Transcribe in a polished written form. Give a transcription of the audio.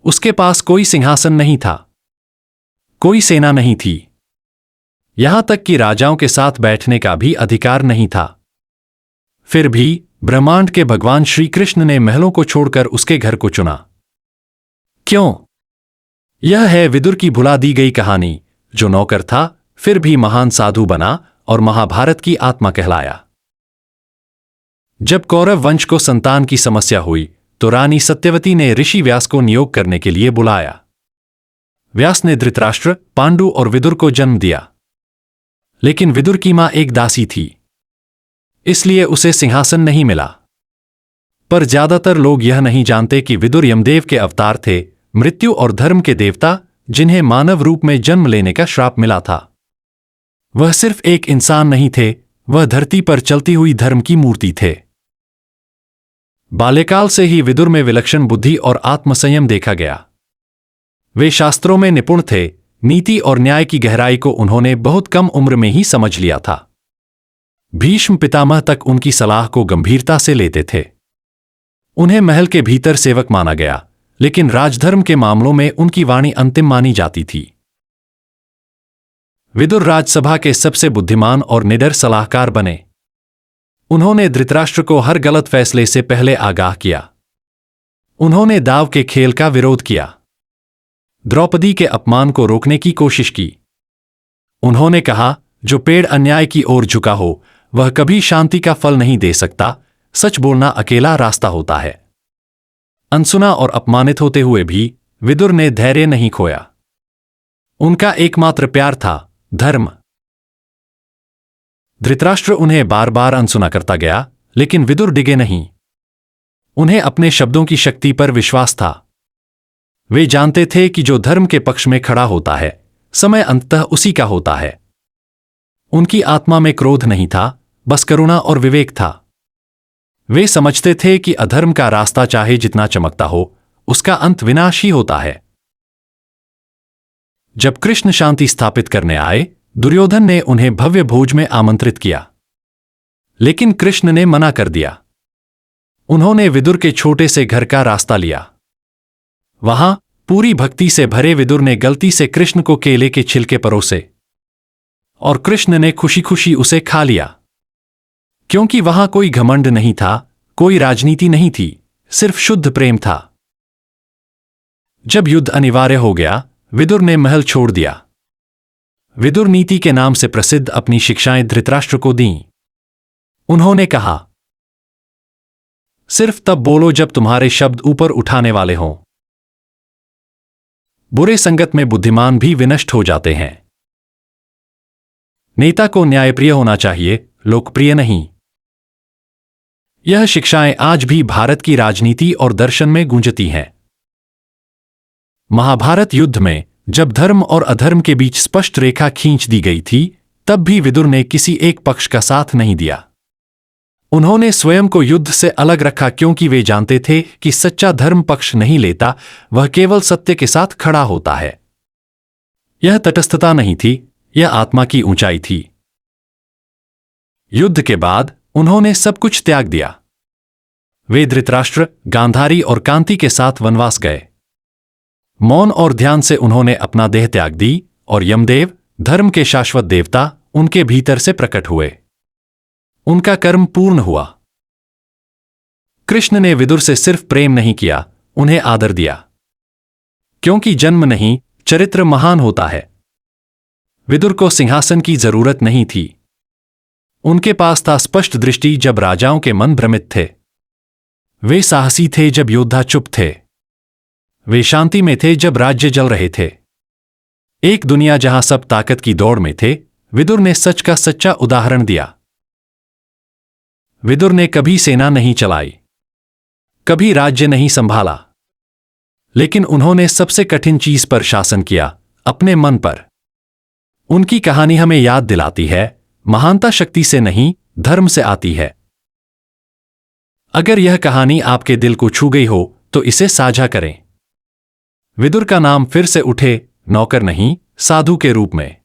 उसके पास कोई सिंहासन नहीं था, कोई सेना नहीं थी, यहां तक कि राजाओं के साथ बैठने का भी अधिकार नहीं था। फिर भी ब्रह्मांड के भगवान श्री कृष्ण ने महलों को छोड़कर उसके घर को चुना। क्यों? यह है विदुर की भुला दी गई कहानी, जो नौकर था फिर भी महान साधु बना और महाभारत की आत्मा कहलाया। जब कौरव वंश को संतान की समस्या हुई तो रानी सत्यवती ने ऋषि व्यास को नियोग करने के लिए बुलाया। व्यास ने धृतराष्ट्र, पांडु और विदुर को जन्म दिया, लेकिन विदुर की मां एक दासी थी, इसलिए उसे सिंहासन नहीं मिला। पर ज्यादातर लोग यह नहीं जानते कि विदुर यमदेव के अवतार थे, मृत्यु और धर्म के देवता, जिन्हें मानव रूप में जन्म लेने का श्राप मिला था। वह सिर्फ एक इंसान नहीं थे, वह धरती पर चलती हुई धर्म की मूर्ति थे। बाल्यकाल से ही विदुर में विलक्षण बुद्धि और आत्मसंयम देखा गया। वे शास्त्रों में निपुण थे, नीति और न्याय की गहराई को उन्होंने बहुत कम उम्र में ही समझ लिया था। भीष्म पितामह तक उनकी सलाह को गंभीरता से लेते थे। उन्हें महल के भीतर सेवक माना गया, लेकिन राजधर्म के मामलों में उनकी वाणी अंतिम मानी जाती थी। विदुर राजसभा के सबसे बुद्धिमान और निडर सलाहकार बने। उन्होंने धृतराष्ट्र को हर गलत फैसले से पहले आगाह किया। उन्होंने दाव के खेल का विरोध किया, द्रौपदी के अपमान को रोकने की कोशिश की। उन्होंने कहा, जो पेड़ अन्याय की ओर झुका हो वह कभी शांति का फल नहीं दे सकता, सच बोलना अकेला रास्ता होता है। अनसुना और अपमानित होते हुए भी विदुर ने धैर्य नहीं खोया। उनका एकमात्र प्यार था धर्म। धृतराष्ट्र उन्हें बार बार अनसुना करता गया, लेकिन विदुर डिगे नहीं। उन्हें अपने शब्दों की शक्ति पर विश्वास था। वे जानते थे कि जो धर्म के पक्ष में खड़ा होता है, समय अंततः उसी का होता है। उनकी आत्मा में क्रोध नहीं था, बस करुणा और विवेक था। वे समझते थे कि अधर्म का रास्ता चाहे जितना चमकता हो, उसका अंत विनाश ही होता है। जब कृष्ण शांति स्थापित करने आए, दुर्योधन ने उन्हें भव्य भोज में आमंत्रित किया, लेकिन कृष्ण ने मना कर दिया। उन्होंने विदुर के छोटे से घर का रास्ता लिया। वहां पूरी भक्ति से भरे विदुर ने गलती से कृष्ण को केले के छिलके परोसे और कृष्ण ने खुशी खुशी उसे खा लिया, क्योंकि वहां कोई घमंड नहीं था, कोई राजनीति नहीं थी, सिर्फ शुद्ध प्रेम था। जब युद्ध अनिवार्य हो गया, विदुर ने महल छोड़ दिया। विदुर नीति के नाम से प्रसिद्ध अपनी शिक्षाएं धृतराष्ट्र को दीं। उन्होंने कहा, सिर्फ तब बोलो जब तुम्हारे शब्द ऊपर उठाने वाले हों। बुरे संगत में बुद्धिमान भी विनष्ट हो जाते हैं। नेता को न्यायप्रिय होना चाहिए, लोकप्रिय नहीं। यह शिक्षाएं आज भी भारत की राजनीति और दर्शन में गूंजती हैं। महाभारत युद्ध में जब धर्म और अधर्म के बीच स्पष्ट रेखा खींच दी गई थी, तब भी विदुर ने किसी एक पक्ष का साथ नहीं दिया। उन्होंने स्वयं को युद्ध से अलग रखा, क्योंकि वे जानते थे कि सच्चा धर्म पक्ष नहीं लेता, वह केवल सत्य के साथ खड़ा होता है। यह तटस्थता नहीं थी, यह आत्मा की ऊंचाई थी। युद्ध के बाद उन्होंने सब कुछ त्याग दिया। वे धृतराष्ट्र, गांधारी और कांति के साथ वनवास गए। मौन और ध्यान से उन्होंने अपना देह त्याग दी और यमदेव, धर्म के शाश्वत देवता, उनके भीतर से प्रकट हुए। उनका कर्म पूर्ण हुआ। कृष्ण ने विदुर से सिर्फ प्रेम नहीं किया, उन्हें आदर दिया, क्योंकि जन्म नहीं, चरित्र महान होता है। विदुर को सिंहासन की जरूरत नहीं थी। उनके पास था स्पष्ट दृष्टि जब राजाओं के मन भ्रमित थे। वे साहसी थे जब योद्धा चुप थे। वे शांति में थे जब राज्य जल रहे थे। एक दुनिया जहां सब ताकत की दौड़ में थे, विदुर ने सच का सच्चा उदाहरण दिया। विदुर ने कभी सेना नहीं चलाई, कभी राज्य नहीं संभाला, लेकिन उन्होंने सबसे कठिन चीज पर शासन किया, अपने मन पर। उनकी कहानी हमें याद दिलाती है, महानता शक्ति से नहीं, धर्म से आती है। अगर यह कहानी आपके दिल को छू गई हो तो इसे साझा करें। विदुर का नाम फिर से उठे, नौकर नहीं, साधु के रूप में।